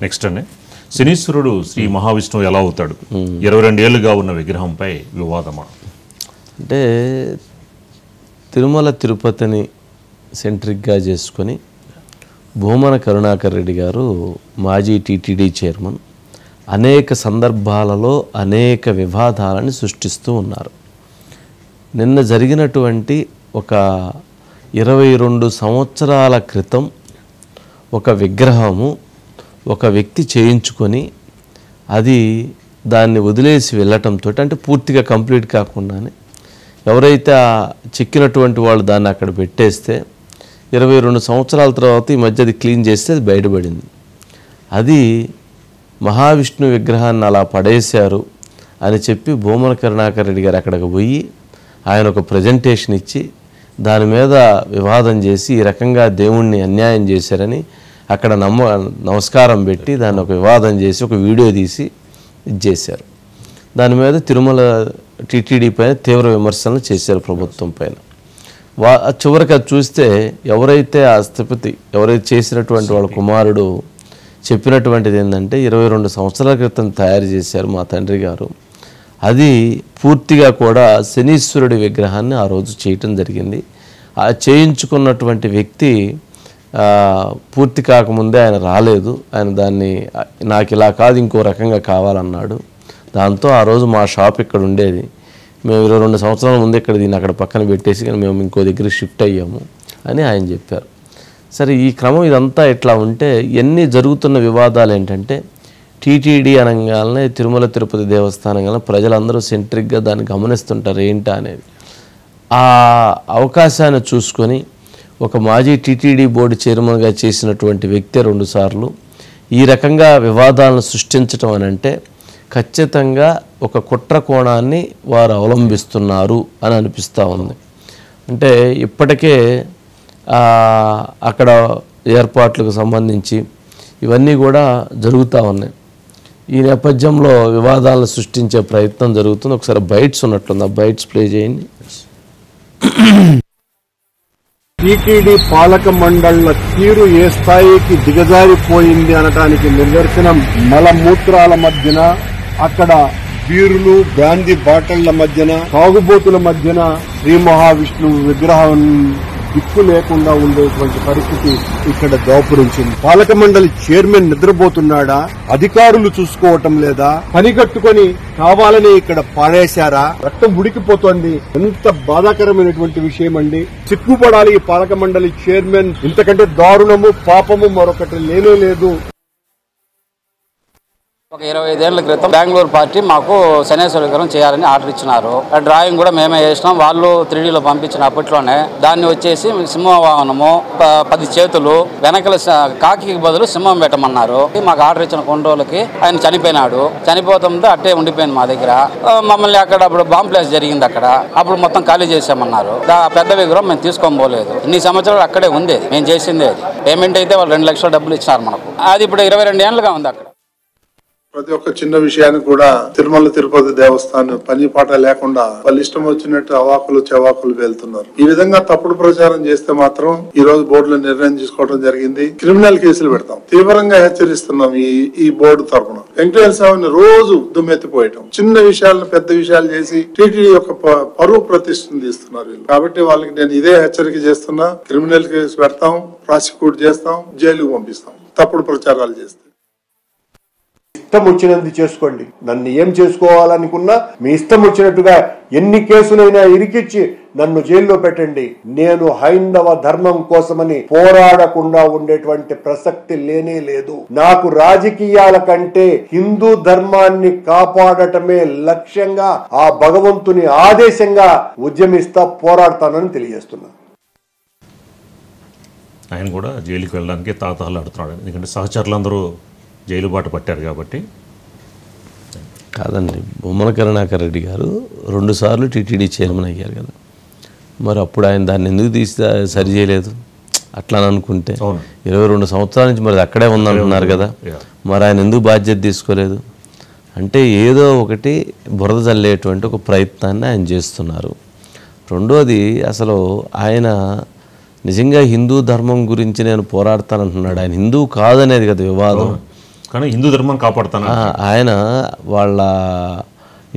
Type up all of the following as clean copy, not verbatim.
Next అండి, శనీశ్వరుడు శ్రీ మహావిష్ణువు ఎలా అవుతాడు? 22 ఏళ్ళుగా ఉన్న విగ్రహంపై వివాదమా? అంటే తిరుమల తిరుపతిని సెంట్రిక్గా చేసుకొని భూమన కరుణాకర్ రెడ్డి గారు మాజీ టీటీడీ చైర్మన్ అనేక సందర్భాలలో అనేక వివాదాలను సృష్టిస్తూ ఉన్నారు. నిన్న జరిగినటువంటి ఒక 22 సంవత్సరాల క్రితం ఒక విగ్రహము ఒక వ్యక్తి చేయించుకొని అది దాన్ని వదిలేసి వెళ్ళటంతో, అంటే పూర్తిగా కంప్లీట్ కాకుండానే ఎవరైతే చెక్కినటువంటి వాళ్ళు దాన్ని అక్కడ పెట్టేస్తే 22 సంవత్సరాల తర్వాత ఈ మధ్య అది క్లీన్ చేస్తే అది బయటపడింది. అది మహావిష్ణు విగ్రహాన్ని అలా పడేశారు అని చెప్పి భూమన కరుణాకర్ రెడ్డి గారు అక్కడికి పోయి ఆయన ఒక ప్రజెంటేషన్ ఇచ్చి దాని మీద వివాదం చేసి ఈ రకంగా దేవుణ్ణి అన్యాయం చేశారని అక్కడ నమస్కారం పెట్టి దాన్ని ఒక వివాదం చేసి ఒక వీడియో తీసి ఇది చేశారు. దాని మీద తిరుమల టీటీడీ పైన తీవ్ర విమర్శలు చేశారు ప్రభుత్వం పైన. చివరికి అది చూస్తే ఎవరైతే ఆ స్థపతి ఎవరైతే చేసినటువంటి వాళ్ళ కుమారుడు చెప్పినటువంటిది ఏంటంటే 22 సంవత్సరాల క్రితం తయారు చేశారు మా తండ్రి గారు, అది పూర్తిగా కూడా శనీశ్వరుడి విగ్రహాన్ని ఆ రోజు చేయటం జరిగింది. ఆ చేయించుకున్నటువంటి వ్యక్తి పూర్తి కాకముందే ఆయన రాలేదు, ఆయన దాన్ని నాకు ఇలా కాదు ఇంకో రకంగా కావాలన్నాడు. దాంతో ఆ రోజు మా షాప్ ఇక్కడ ఉండేది, మేము 22 సంవత్సరాల ముందు ఇక్కడ దీన్ని అక్కడ పక్కన పెట్టేసి కానీ మేము ఇంకో దగ్గరికి షిఫ్ట్ అయ్యాము అని ఆయన చెప్పారు. సరే, ఈ క్రమం ఇదంతా ఇట్లా ఉంటే ఎన్ని జరుగుతున్న వివాదాలు ఏంటంటే టీటీడీ అనగానే తిరుమల తిరుపతి దేవస్థానం కానీ ప్రజలందరూ సెంట్రిక్గా దాన్ని గమనిస్తుంటారు ఏంటా అనేది. ఆ అవకాశాన్ని చూసుకొని ఒక మాజీ టీటీడీ బోర్డు చైర్మన్గా చేసినటువంటి వ్యక్తి 2 సార్లు ఈ రకంగా వివాదాలను సృష్టించడం అని అంటే ఖచ్చితంగా ఒక కుట్ర కోణాన్ని వారు అవలంబిస్తున్నారు అని అనిపిస్తూ ఉంది. అంటే ఇప్పటికే అక్కడ ఏర్పాట్లకు సంబంధించి ఇవన్నీ కూడా జరుగుతూ ఉన్నాయి. ఈ నేపథ్యంలో వివాదాలను సృష్టించే ప్రయత్నం జరుగుతుంది. ఒకసారి బైట్స్ ఉన్నట్లుంది, ఆ బైట్స్ ప్లే చేయండి. టీటీడీ పాలక మండళ్ల తీరు ఏ స్థాయికి దిగజారిపోయింది అనటానికి నిదర్శనం మలమూత్రాల మధ్యన, అక్కడ బీరులు గాంధీ బాటళ్ల మధ్యన, తాగుబోతుల మధ్యన శ్రీ మహావిష్ణువు విగ్రహం దిక్కు లేకుండా ఉండేటువంటి పరిస్థితి ఇక్కడ దోపురించింది. పాలక మండలి చైర్మన్ నిద్రపోతున్నాడా? అధికారులు చూసుకోవటం లేదా? పనిగట్టుకొని కావాలని ఇక్కడ పాడేశారా? రక్తం ఉడికిపోతోంది. ఎంత బాధాకరమైనటువంటి విషయం అండి. సిగ్గుపడాలి ఈ పాలక మండలి చైర్మన్. ఇంతకంటే దారుణము పాపము మరొకటి లేనే లేదు. ఒక 25 ఏళ్ల క్రితం బెంగళూరు పార్టీ మాకు శనేశ్వర విగ్రహం చేయాలని ఆర్డర్ ఇచ్చినారు. డ్రాయింగ్ కూడా మేమే చేసినాం, వాళ్ళు 3Dలో పంపించిన అప్పట్లోనే. దాన్ని వచ్చేసి సింహవాహనము 10 చేతులు వెనకల కాకి బదులు సింహం పెట్టమన్నారు. మాకు ఆర్డర్ ఇచ్చిన కొన్ని రోజులకి ఆయన చనిపోయినాడు. చనిపోతుంటే అట్టే ఉండిపోయింది మా దగ్గర. మమ్మల్ని అక్కడ అప్పుడు బాంబ్ ప్లేస్ జరిగింది, అప్పుడు మొత్తం ఖాళీ చేసామన్నారు. పెద్ద విగ్రహం మేము తీసుకొని పోలేదు. ఇన్ని సంవత్సరాలు అక్కడే ఉంది, మేము చేసిందే. అది పేమెంట్ అయితే వాళ్ళు 2 లక్షల డబ్బులు ఇచ్చినారు మనకు. అది ఇప్పుడు 22 ఏళ్ళుగా ఉంది అక్కడ. ప్రతి ఒక్క చిన్న విషయాన్ని కూడా తిరుమల తిరుపతి దేవస్థానం పని పాట లేకుండా వాళ్ళు ఇష్టం వచ్చినట్టు అవాకులు చెవాకులు వెళ్తున్నారు. ఈ విధంగా తప్పుడు ప్రచారం చేస్తే మాత్రం ఈ రోజు బోర్డులో నిర్ణయం తీసుకోవడం జరిగింది. క్రిమినల్ కేసులు పెడతాం. తీవ్రంగా హెచ్చరిస్తున్నాం ఈ బోర్డు తరఫున. వెంకటేశ్వర స్వామిని రోజు దుమ్మెత్తిపోయటం, చిన్న విషయాలను పెద్ద విషయాలు చేసి టీటీడీ యొక్క పరువు ప్రతిష్టను తీస్తున్నారు. కాబట్టి వాళ్ళకి నేను ఇదే హెచ్చరిక చేస్తున్నా. క్రిమినల్ కేసు పెడతాం, ప్రాసిక్యూట్ చేస్తాం, జైలుకు పంపిస్తాం తప్పుడు ప్రచారాలు చేస్తే. ఇష్టం వచ్చినది చేసుకోండి. నన్ను ఏం చేసుకోవాలనుకున్నా మీ ఇష్టం వచ్చినట్టుగా ఎన్ని కేసులైనా ఇరికిచ్చి నన్ను జైల్లో పెట్టండి. నేను హైందవ ధర్మం కోసమని పోరాడకుండా ఉండేటువంటి ప్రసక్తి లేనే లేదు. నాకు రాజకీయాల కంటే హిందూ ధర్మాన్ని కాపాడటమే లక్ష్యంగా, ఆ భగవంతుని ఆదేశంగా ఉద్యమిస్తా, పోరాడతానని తెలియజేస్తున్నా. ఆయన కూడా జైలుకి వెళ్ళడానికి తాతహలాడుతున్నాడు. ఎందుకంటే సహచరులందరూ జైలు బాట పట్టారు కాబట్టి. కాదండి, భూమన కరుణాకర్ రెడ్డి గారు 2 సార్లు టీటీడీ చైర్మన్ అయ్యారు కదా, మరి అప్పుడు ఆయన దాన్ని ఎందుకు తీసి సరి చేయలేదు? అట్లా అనుకుంటే 22 సంవత్సరాల నుంచి మరి అక్కడే ఉందంటున్నారు కదా, మరి ఆయన ఎందుకు బాధ్యత తీసుకోలేదు? అంటే ఏదో ఒకటి బురద చల్లేటువంటి ఒక ప్రయత్నాన్ని ఆయన చేస్తున్నారు. రెండోది, అసలు ఆయన నిజంగా హిందూ ధర్మం గురించి నేను పోరాడతానంటున్నాడు. ఆయన హిందూ కాదనేది కదా వివాదం. కానీ హిందూ ధర్మం కాపాడుతాను. ఆయన వాళ్ళ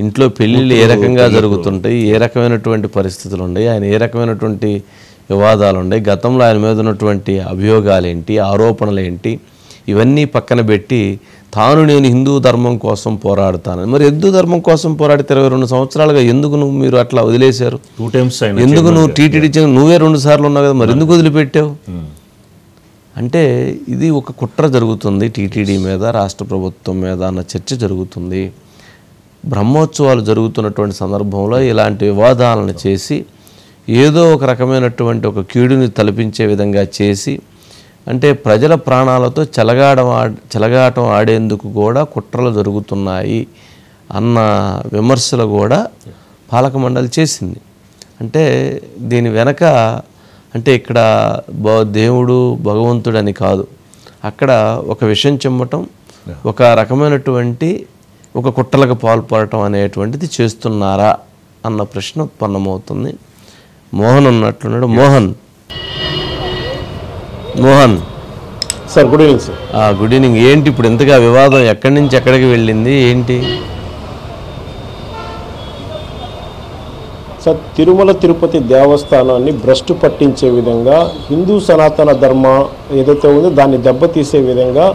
ఇంట్లో పెళ్ళిళ్ళు ఏ రకంగా జరుగుతుంటాయి, ఏ రకమైనటువంటి పరిస్థితులు ఉన్నాయి, ఆయన ఏ రకమైనటువంటి వివాదాలు ఉన్నాయి, గతంలో ఆయన మీద ఉన్నటువంటి అభియోగాలు ఏంటి, ఆరోపణలు ఏంటి, ఇవన్నీ పక్కన పెట్టి నేను హిందూ ధర్మం కోసం పోరాడుతాను. మరి హిందూ ధర్మం కోసం పోరాడితే 22 సంవత్సరాలుగా ఎందుకు మీరు అట్లా వదిలేశారు? 2 times ఎందుకు నువ్వు టీటీడీ నువ్వే 2 సార్లు ఉన్నావు కదా, మరి ఎందుకు వదిలిపెట్టావు? అంటే ఇది ఒక కుట్ర జరుగుతుంది టీటీడీ మీద, రాష్ట్ర ప్రభుత్వం మీద అన్న చర్చ జరుగుతుంది. బ్రహ్మోత్సవాలు జరుగుతున్నటువంటి సందర్భంలో ఇలాంటి వివాదాలను చేసి ఏదో ఒక రకమైనటువంటి ఒక కీడుని తలపించే విధంగా చేసి, అంటే ప్రజల ప్రాణాలతో చెలగాటం ఆడేందుకు కూడా కుట్రలు జరుగుతున్నాయి అన్న విమర్శలు కూడా పాలక మండలి చేసింది. అంటే దీని వెనక అంటే ఇక్కడ దేవుడు భగవంతుడు అని కాదు, అక్కడ ఒక విషయం చెమ్మటం, ఒక రకమైనటువంటి ఒక కుట్రలకు పాల్పడటం అనేటువంటిది చేస్తున్నారా అన్న ప్రశ్న ఉత్పన్నమవుతుంది. మోహన్ ఉన్నట్లున్నాడు. Mohan sir, good evening sir. Good evening. ఏంటి ఇప్పుడు ఇంతగా వివాదం ఎక్కడి నుంచి ఎక్కడికి వెళ్ళింది ఏంటి? సార్, తిరుమల తిరుపతి దేవస్థానాన్ని భ్రష్టు పట్టించే విధంగా హిందూ సనాతన ధర్మ ఏదైతే ఉందో దాన్ని దెబ్బతీసే విధంగా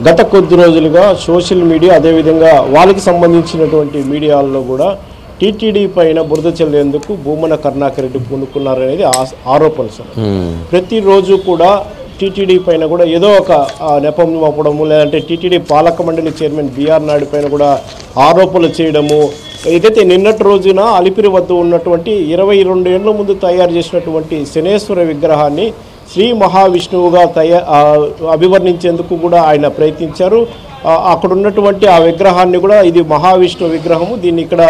గత కొద్ది రోజులుగా సోషల్ మీడియా, అదేవిధంగా వాళ్ళకి సంబంధించినటువంటి మీడియాల్లో కూడా టీటీడీ పైన బురద చల్లేందుకు భూమన కరుణాకర్ రెడ్డి పూనుకున్నారనేది ఆరోపణ సార్. ప్రతిరోజు కూడా టీటీడీ పైన కూడా ఏదో ఒక నెపం మోపడము, లేదంటే టీటీడీ పాలక మండలి చైర్మన్ బిఆర్ నాయుడు పైన కూడా ఆరోపణలు చేయడము. ఏదైతే నిన్నటి రోజున అలిపిరి వద్ద ఉన్నటువంటి 22 ఏళ్ల ముందు తయారు చేసినటువంటి శనేశ్వర విగ్రహాన్ని శ్రీ మహావిష్ణువుగా అభివర్ణించేందుకు కూడా ఆయన ప్రయత్నించారు. అక్కడ ఉన్నటువంటి ఆ విగ్రహాన్ని కూడా ఇది మహావిష్ణువు విగ్రహము, దీన్ని ఇక్కడ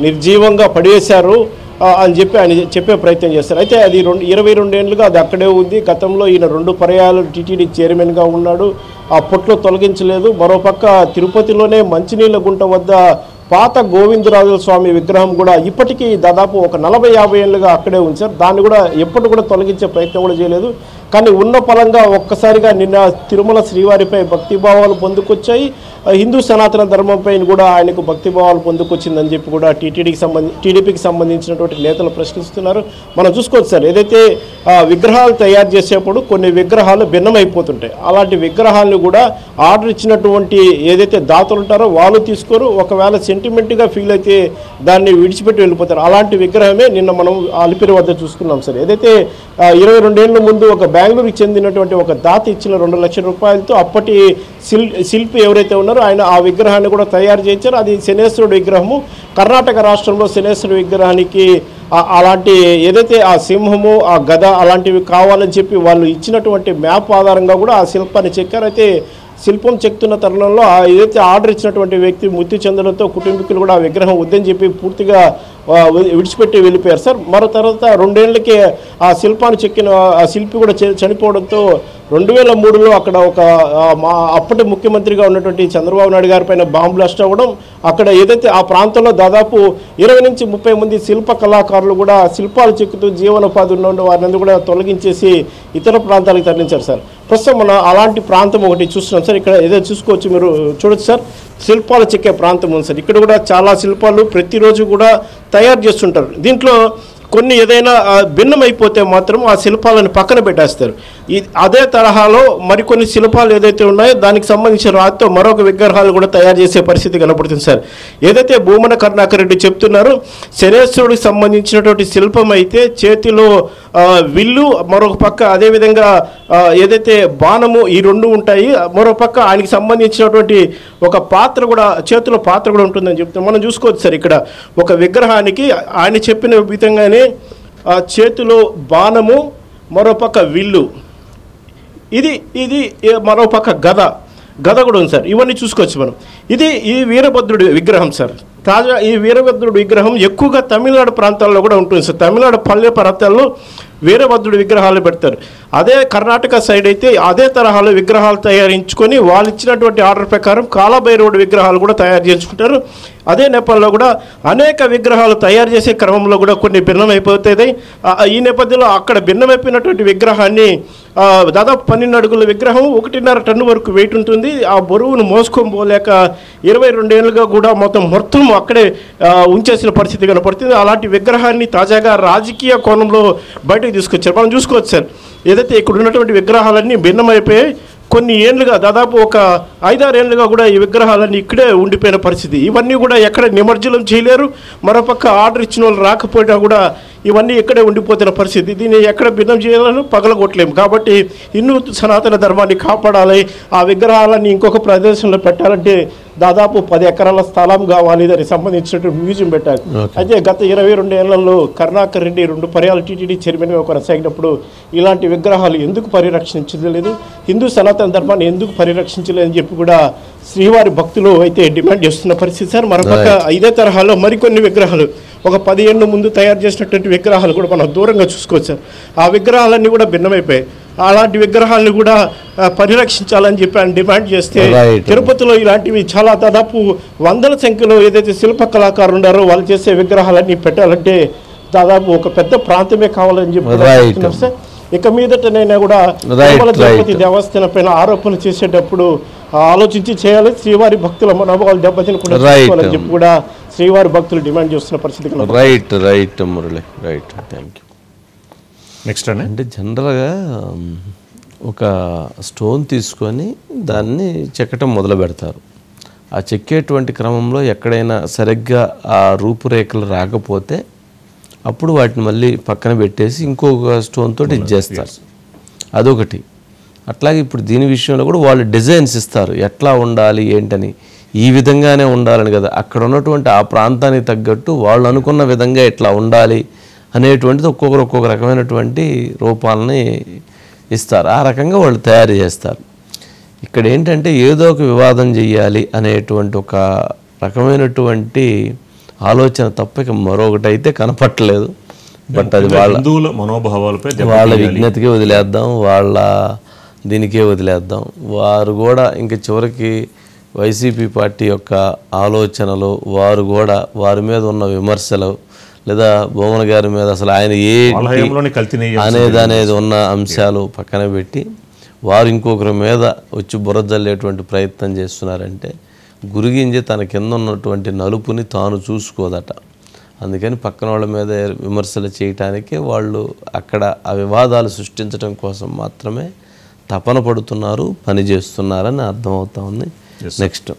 నిర్జీవంగా పడేశారు అని చెప్పి ఆయన చెప్పే ప్రయత్నం చేస్తారు. అయితే అది 22 ఏళ్ళుగా అది అక్కడే ఉంది. గతంలో ఈయన 2 పర్యాయాలు టీటీడీ చైర్మన్గా ఉన్నాడు, అప్పట్లో తొలగించలేదు. మరోపక్క తిరుపతిలోనే మంచినీళ్ళ గుంట వద్ద పాత గోవిందరాజుల స్వామి విగ్రహం కూడా ఇప్పటికీ దాదాపు ఒక 40-50 ఏళ్ళుగా అక్కడే ఉంచారు. దాన్ని కూడా ఎప్పటి కూడా తొలగించే ప్రయత్నం కూడా చేయలేదు. కానీ ఉన్న పలంగా ఒక్కసారిగా నిన్న తిరుమల శ్రీవారిపై భక్తిభావాలు పొందుకొచ్చాయి. హిందూ సనాతన ధర్మంపై కూడా ఆయనకు భక్తిభావాలు పొందుకొచ్చిందని చెప్పి కూడా టీడీపీకి సంబంధించినటువంటి నేతలు ప్రశ్నిస్తున్నారు. మనం చూసుకోవచ్చు సార్, ఏదైతే విగ్రహాలు తయారు చేసేప్పుడు కొన్ని విగ్రహాలు భిన్నమైపోతుంటాయి. అలాంటి విగ్రహాలను కూడా ఆర్డర్ ఇచ్చినటువంటి ఏదైతే దాతలు ఉంటారో వాళ్ళు తీసుకోరు. ఒకవేళ సెంటిమెంట్గా ఫీల్ అయితే దాన్ని విడిచిపెట్టి వెళ్ళిపోతారు. అలాంటి విగ్రహమే నిన్న మనం అలిపిరి వద్ద చూసుకున్నాం సార్. ఏదైతే 22 ఏళ్ల ముందు ఒక బెంగళూరుకి చెందినటువంటి ఒక దాత ఇచ్చిన 2 లక్షల రూపాయలతో అప్పటి శిల్పి ఎవరైతే ఉన్నారో ఆయన ఆ విగ్రహాన్ని కూడా తయారు చేయించారు. అది శనేశ్వరుడు విగ్రహము. కర్ణాటక రాష్ట్రంలో శనేశ్వరుడు విగ్రహానికి అలాంటి ఏదైతే ఆ సింహము, ఆ గద అలాంటివి కావాలని చెప్పి వాళ్ళు ఇచ్చినటువంటి మ్యాప్ ఆధారంగా కూడా ఆ శిల్పాన్ని చెక్కారు. అయితే శిల్పం చెక్తున్న తరుణంలో ఏదైతే ఆర్డర్ ఇచ్చినటువంటి వ్యక్తి మృతి చెందడంతో కుటుంబీకులు కూడా ఆ విగ్రహం వద్దని చెప్పి పూర్తిగా విడిచిపెట్టి వెళ్ళిపోయారు సార్. మరో తర్వాత 2 ఏళ్లకే ఆ శిల్పాన్ని చెక్కిన ఆ శిల్పి కూడా చనిపోవడంతో 2003లో అక్కడ ఒక అప్పటి ముఖ్యమంత్రిగా ఉన్నటువంటి చంద్రబాబు నాయుడు గారి పైన బాంబు బ్లాస్ట్ అవ్వడం, అక్కడ ఏదైతే ఆ ప్రాంతంలో దాదాపు 20 నుంచి 30 మంది శిల్ప కళాకారులు కూడా శిల్పాలు చెక్కుతూ జీవనోపాధి ఉన్న వారిని కూడా తొలగించేసి ఇతర ప్రాంతాలకు తరలించారు సార్. ప్రస్తుతం మనం అలాంటి ప్రాంతం ఒకటి చూస్తున్నాం సార్. ఇక్కడ ఏదో చూసుకోవచ్చు, మీరు చూడొచ్చు సార్, శిల్పాలు చెక్కే ప్రాంతం ఉంది సార్. ఇక్కడ కూడా చాలా శిల్పాలు ప్రతిరోజు కూడా తయారు చేస్తుంటారు. దీంట్లో కొన్ని ఏదైనా భిన్నమైపోతే మాత్రం ఆ శిల్పాలను పక్కన పెట్టేస్తారు. అదే తరహాలో మరికొన్ని శిల్పాలు ఏదైతే ఉన్నాయో దానికి సంబంధించిన రాతితో మరొక విగ్రహాలు కూడా తయారు చేసే పరిస్థితి కనపడుతుంది సార్. ఏదైతే భూమన కరుణాకర్ రెడ్డి చెప్తున్నారు, శనేశ్వరుడికి సంబంధించినటువంటి శిల్పం అయితే చేతిలో విల్లు, మరొక పక్క అదేవిధంగా ఏదైతే బాణము, ఈ 2 ఉంటాయి. మరో పక్క ఆయనకి సంబంధించినటువంటి ఒక పాత్ర కూడా, చేతిలో పాత్ర కూడా ఉంటుందని చెప్తున్నాం. మనం చూసుకోవచ్చు సార్, ఇక్కడ ఒక విగ్రహానికి ఆయన చెప్పిన విధంగానే చేతిలో బాణము, మరోపక్క విల్లు, ఇది మరోపక్క గద కూడా ఉంది సార్. ఇవన్నీ చూసుకోవచ్చు మనం. ఈ వీరభద్రుడి విగ్రహం సార్. తాజా ఈ వీరభద్రుడి విగ్రహం ఎక్కువగా తమిళనాడు ప్రాంతాల్లో కూడా ఉంటుంది సార్. తమిళనాడు పల్లె ప్రాంతాల్లో వీరభద్రుడి విగ్రహాలు పెడతారు. అదే కర్ణాటక సైడ్ అయితే అదే తరహాలో విగ్రహాలు తయారించుకొని వాళ్ళు ఇచ్చినటువంటి ఆర్డర్ ప్రకారం కాలభైరవుడి విగ్రహాలు కూడా తయారు చేసుకుంటారు. అదే నేపథ్యంలో కూడా అనేక విగ్రహాలు తయారు చేసే క్రమంలో కూడా కొన్ని భిన్నమైపోతాయి. ఈ నేపథ్యంలో అక్కడ భిన్నమైపోయినటువంటి విగ్రహాన్ని దాదాపు 12 అడుగుల విగ్రహం 1.5 టన్ను వరకు వెయిట్ ఉంటుంది. ఆ బరువును మోసుకోలేక 22 ఏళ్ళుగా కూడా మొత్తం అక్కడే ఉంచేసిన పరిస్థితి కనపడుతుంది. అలాంటి విగ్రహాన్ని తాజాగా రాజకీయ కోణంలో బయటకు తీసుకొచ్చారు. మనం చూసుకోవచ్చు సార్, ఏదైతే ఇక్కడ ఉన్నటువంటి విగ్రహాలన్నీ భిన్నమైపోయాయి. కొన్ని ఏళ్ళుగా దాదాపు ఒక 5-6 ఏళ్ళుగా కూడా ఈ విగ్రహాలన్నీ ఇక్కడే ఉండిపోయిన పరిస్థితి. ఇవన్నీ కూడా ఎక్కడ నిమజ్జనం చేయలేరు. మరోపక్క ఆర్డర్ ఇచ్చిన వాళ్ళు రాకపోయినా కూడా ఇవన్నీ ఇక్కడే ఉండిపోతున్న పరిస్థితి. దీన్ని ఎక్కడ భిన్నం చేయాలని పగలగొట్టలేము. కాబట్టి హిందూ సనాతన ధర్మాన్ని కాపాడాలి, ఆ విగ్రహాలన్నీ ఇంకొక ప్రదేశంలో పెట్టాలంటే దాదాపు 10 ఎకరాల స్థలం కావాలి. దానికి సంబంధించినటువంటి మ్యూజియం పెట్టాలి. అయితే గత 22 ఏళ్లలో కరుణాకర్ రెడ్డి 2 పర్యాలు టీటీడీ చైర్మన్గా కొనసాగినప్పుడు ఇలాంటి విగ్రహాలు ఎందుకు పరిరక్షించలేదు, హిందూ సనాతన ధర్మాన్ని ఎందుకు పరిరక్షించలేదని చెప్పి కూడా శ్రీవారి భక్తులు అయితే డిమాండ్ చేస్తున్న పరిస్థితి సార్. మరొక ఇదే తరహాలో మరికొన్ని విగ్రహాలు ఒక 10 ఏళ్ళ ముందు తయారు చేసినటువంటి విగ్రహాలు కూడా మనం దూరంగా చూసుకోవచ్చు సార్. ఆ విగ్రహాలన్నీ కూడా భిన్నమైపోయాయి. అలాంటి విగ్రహాలను కూడా పరిరక్షించాలని చెప్పి ఆయన డిమాండ్ చేస్తే తిరుపతిలో ఇలాంటివి చాలా దాదాపు 100ల సంఖ్యలో ఏదైతే శిల్ప కళాకారులు ఉన్నారో వాళ్ళు చేసే విగ్రహాలన్నీ పెట్టాలంటే దాదాపు ఒక పెద్ద ప్రాంతమే కావాలని చెప్పి సార్. ఇక మీదటనైనా కూడా తిరుపతి దేవస్థానం పైన ఆరోపణలు చేసేటప్పుడు ఆలోచించి చేయాలి. శ్రీవారి భక్తుల మనోభావాలు దెబ్బతినకుండా చూసుకోవాలని చెప్పి కూడా శ్రీవారి భక్తులు డిమాండ్ చేస్తున్న పరిస్థితి. Right Murali, right, thank you. Next అంటే జనరల్గా ఒక స్టోన్ తీసుకొని దాన్ని చెక్కటం మొదలు పెడతారు. ఆ చెక్కేటువంటి క్రమంలో ఎక్కడైనా సరిగ్గా ఆ రూపురేఖలు రాకపోతే అప్పుడు వాటిని మళ్ళీ పక్కన పెట్టేసి ఇంకొక స్టోన్ తోటి ఇచ్చేస్తారు. అదొకటి. అట్లాగే ఇప్పుడు దీని విషయంలో కూడా వాళ్ళు డిజైన్స్ ఇస్తారు, ఎట్లా ఉండాలి ఏంటని. ఈ విధంగానే ఉండాలని కదా, అక్కడ ఉన్నటువంటి ఆ ప్రాంతానికి తగ్గట్టు వాళ్ళు అనుకున్న విధంగా ఎట్లా ఉండాలి అనేటువంటిది ఒక్కొక్క రకమైనటువంటి రూపాలని ఇస్తారు. ఆ రకంగా వాళ్ళు తయారు చేస్తారు. ఇక్కడ ఏంటంటే ఏదో ఒక వివాదం చేయాలి అనేటువంటి ఒక రకమైనటువంటి ఆలోచన తప్ప మరొకటి అయితే కనపట్టలేదు. బట్ అది వాళ్ళ విజ్ఞతకే వదిలేద్దాం, వాళ్ళ దీనికే వదిలేద్దాం. వారు కూడా ఇంక చివరికి వైసీపీ పార్టీ యొక్క ఆలోచనలు, వారు కూడా వారి మీద ఉన్న విమర్శలు, లేదా భూమన గారి మీద అసలు ఆయన అనేది ఉన్న అంశాలు పక్కన పెట్టి వారు ఇంకొకరి మీద వచ్చి బురదల్లేటువంటి ప్రయత్నం చేస్తున్నారంటే గురిగింజి తన కింద ఉన్నటువంటి నలుపుని తాను చూసుకోదట. అందుకని పక్కన వాళ్ళ మీద విమర్శలు చేయటానికి వాళ్ళు అక్కడ ఆ వివాదాలు సృష్టించడం కోసం మాత్రమే తపన పడుతున్నారు, పనిచేస్తున్నారని అర్థమవుతా ఉంది. నెక్స్ట్